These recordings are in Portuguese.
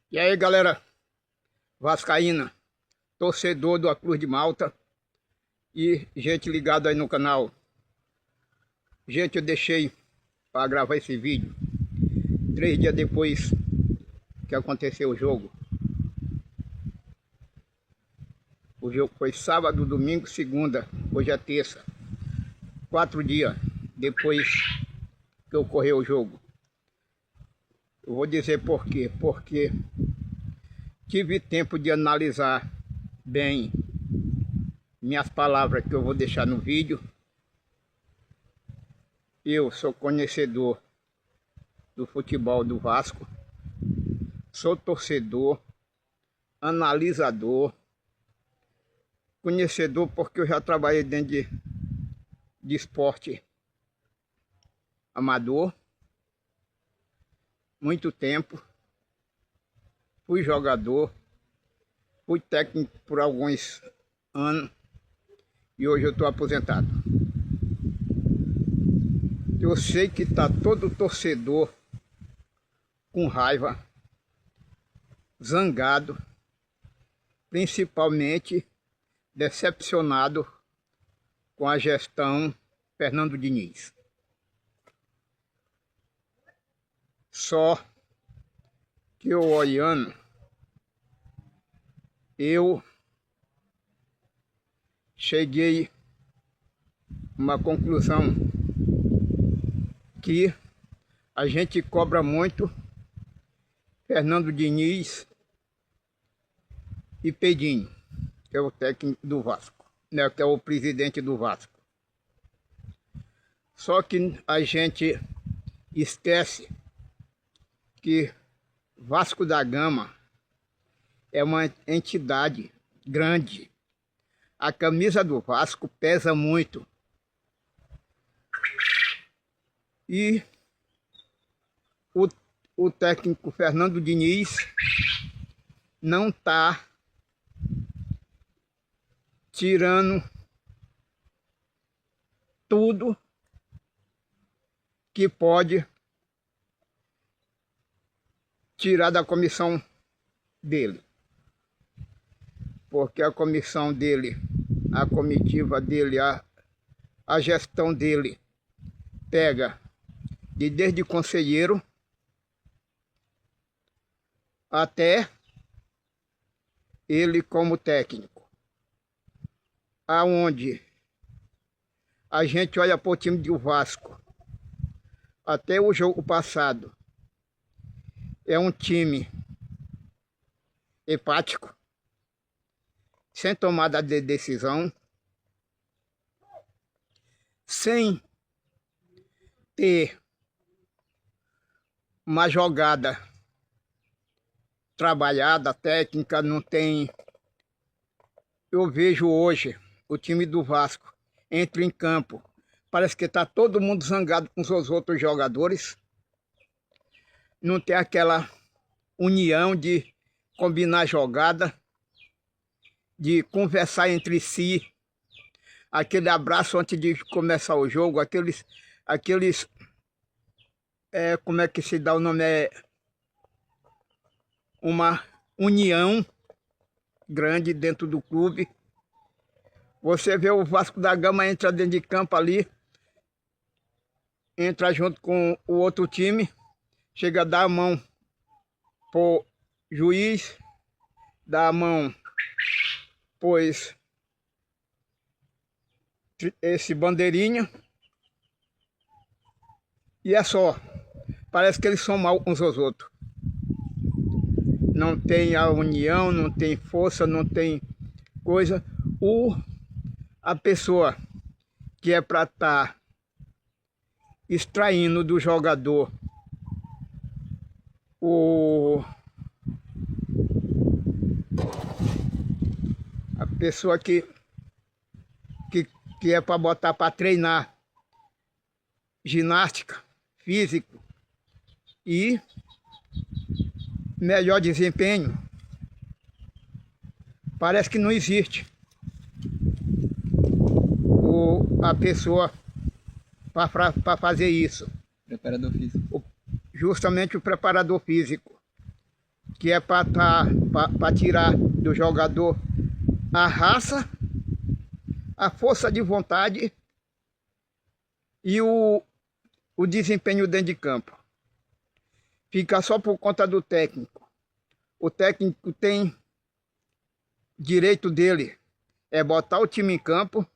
E aí, galera vascaína, torcedor do Cruz de Malta e gente ligada aí no canal. Gente, eu deixei para gravar esse vídeo 3 dias depois que aconteceu o jogo. O jogo foi sábado, domingo, segunda, hoje é terça. 4 dias depois que ocorreu o jogo. Eu vou dizer por quê. Porque tive tempo de analisar bem minhas palavras que eu vou deixar no vídeo. Eu sou conhecedor do futebol do Vasco, sou torcedor, analisador, conhecedor porque eu já trabalhei dentro de esporte amador, muito tempo, fui jogador, fui técnico por alguns anos e hoje eu estou aposentado. Eu sei que está todo torcedor com raiva, zangado, principalmente decepcionado com a gestão Fernando Diniz. Só que eu olhando, eu cheguei a uma conclusão que a gente cobra muito Fernando Diniz e Pedinho, que é o técnico do Vasco, né, que é o presidente do Vasco. Só que a gente esquece que Vasco da Gama é uma entidade grande. A camisa do Vasco pesa muito. E o técnico Fernando Diniz não está tirando tudo que pode tirar da comissão dele. Porque a comissão dele, a comitiva dele, a gestão dele pega desde conselheiro até ele como técnico. Aonde a gente olha para o time do Vasco, até o jogo passado, é um time empático, sem tomada de decisão, sem ter uma jogada trabalhada, técnica, não tem. Eu vejo hoje o time do Vasco entra em campo, parece que está todo mundo zangado com os outros jogadores, não tem aquela união de combinar jogada, de conversar entre si, aquele abraço antes de começar o jogo, aqueles como é que se dá o nome? Uma união grande dentro do clube. Você vê o Vasco da Gama entra dentro de campo ali, entra junto com o outro time, chega a dar a mão pro juiz, dá a mão, pois esse bandeirinha, e é só. Parece que eles são mal uns aos outros. Não tem a união, não tem força, não tem coisa. A pessoa que é para estar extraindo do jogador a pessoa que é para botar para treinar ginástica, físico e melhor desempenho, parece que não existe a pessoa para fazer isso. Preparador físico. Justamente o preparador físico. que é para tirar do jogador a raça, a força de vontade e o desempenho dentro de campo. Fica só por conta do técnico. O técnico tem direito dele, é botar o time em campo,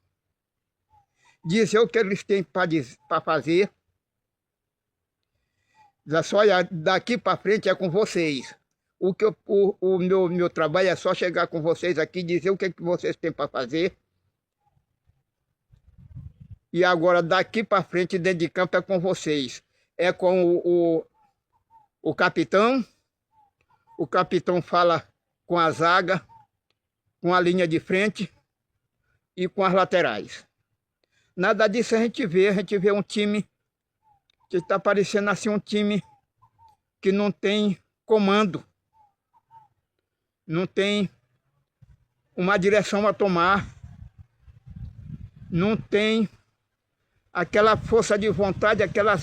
dizer o que eles têm para fazer. Só daqui para frente é com vocês. O meu trabalho é só chegar com vocês aqui, dizer o que vocês têm para fazer. E agora daqui para frente, dentro de campo, é com vocês. É com o capitão. O capitão fala com a zaga, com a linha de frente e com as laterais. Nada disso a gente vê um time que está parecendo assim um time que não tem comando, não tem uma direção a tomar, não tem aquela força de vontade, aquela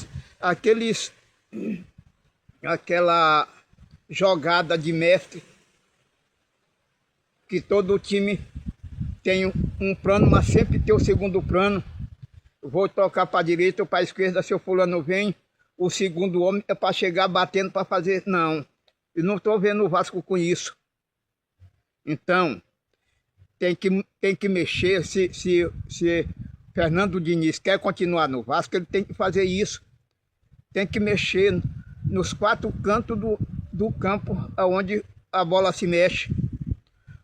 jogada de mestre, que todo time tem um plano, mas sempre tem o segundo plano. Vou tocar para a direita ou para a esquerda, se o fulano vem, o segundo homem é para chegar batendo para fazer. Não, eu não estou vendo o Vasco com isso. Então, tem que mexer. Se Fernando Diniz quer continuar no Vasco, ele tem que fazer isso. Tem que mexer nos 4 cantos do campo onde a bola se mexe.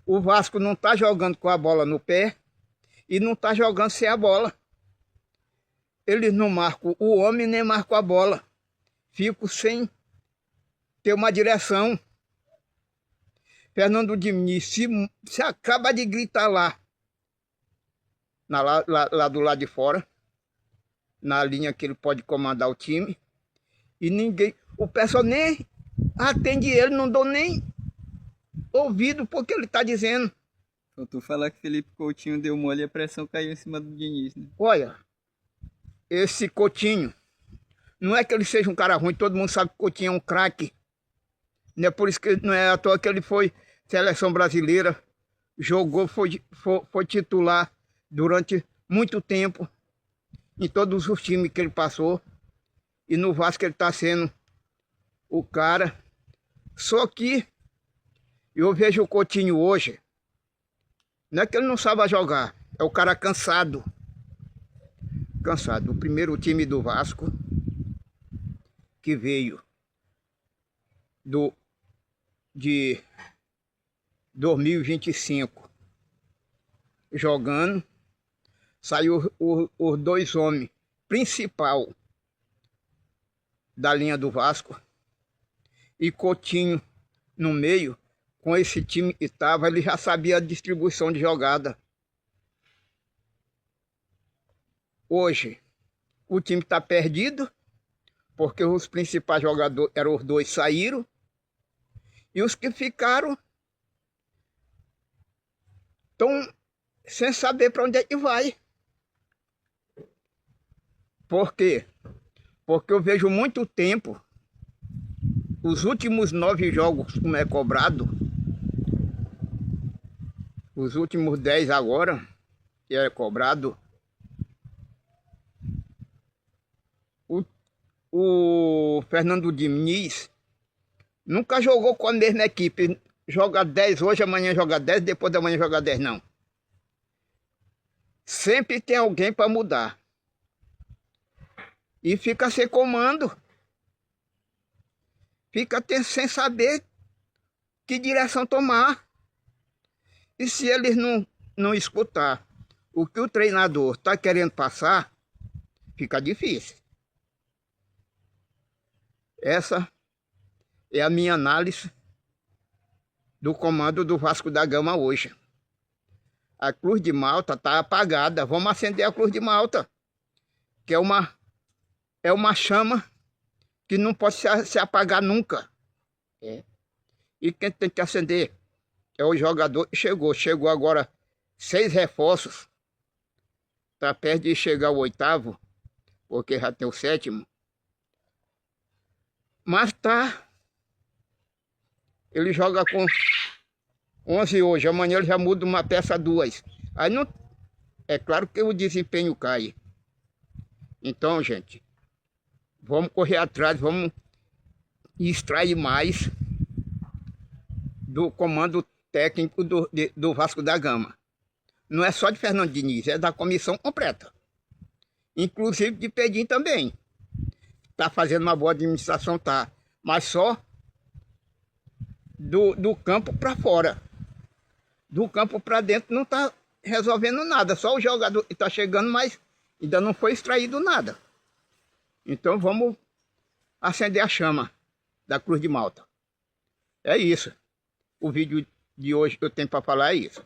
O Vasco não está jogando com a bola no pé e não está jogando sem a bola. Eles não marcam o homem nem marcam a bola. Fico sem ter uma direção. Fernando Diniz se acaba de gritar lá do lado de fora, na linha que ele pode comandar o time, e ninguém, o pessoal nem atende ele, não dou nem ouvido porque ele está dizendo. Faltou falar que Felipe Coutinho deu mole e a pressão caiu em cima do Diniz, né? Olha, esse Coutinho, não é que ele seja um cara ruim, todo mundo sabe que Coutinho é um craque. Não é por isso que não é à toa que ele foi seleção brasileira, jogou, foi titular durante muito tempo em todos os times que ele passou. E no Vasco ele está sendo o cara. Só que eu vejo o Coutinho hoje, não é que ele não sabe jogar, é o cara cansado. Cansado. O primeiro time do Vasco, que veio de 2025 jogando, saiu os 2 homens principal da linha do Vasco e Coutinho no meio. Com esse time que estava, ele já sabia a distribuição de jogada. Hoje o time está perdido, porque os principais jogadores eram os 2 saíram, e os que ficaram estão sem saber para onde é que vai. Por quê? Porque eu vejo muito tempo, os últimos 9 jogos como é cobrado, os últimos 10 agora, que é cobrado, o Fernando Diniz nunca jogou com a mesma equipe. Joga 10 hoje, amanhã joga 10, depois da manhã joga 10, não. Sempre tem alguém para mudar. E fica sem comando. Fica sem saber que direção tomar. E se eles não escutar o que o treinador está querendo passar, fica difícil. Essa é a minha análise do comando do Vasco da Gama hoje. A Cruz de Malta está apagada. Vamos acender a Cruz de Malta, que é uma chama que não pode se apagar nunca. E quem tem que acender é o jogador que chegou agora 6 reforços, está perto de chegar o 8º, porque já tem o 7º, mas está Ele joga com 11 hoje, amanhã ele já muda uma peça 2. Aí não, é claro que o desempenho cai. Então, gente, vamos correr atrás, vamos extrair mais do comando técnico do Vasco da Gama. Não é só de Fernando Diniz, é da comissão completa. Inclusive de Pedim também. Está fazendo uma boa administração, tá. Mas só do campo para fora. Do campo para dentro não está resolvendo nada. Só o jogador está chegando, mas ainda não foi extraído nada. Então vamos acender a chama da Cruz de Malta. É isso. O vídeo de hoje que eu tenho para falar é isso.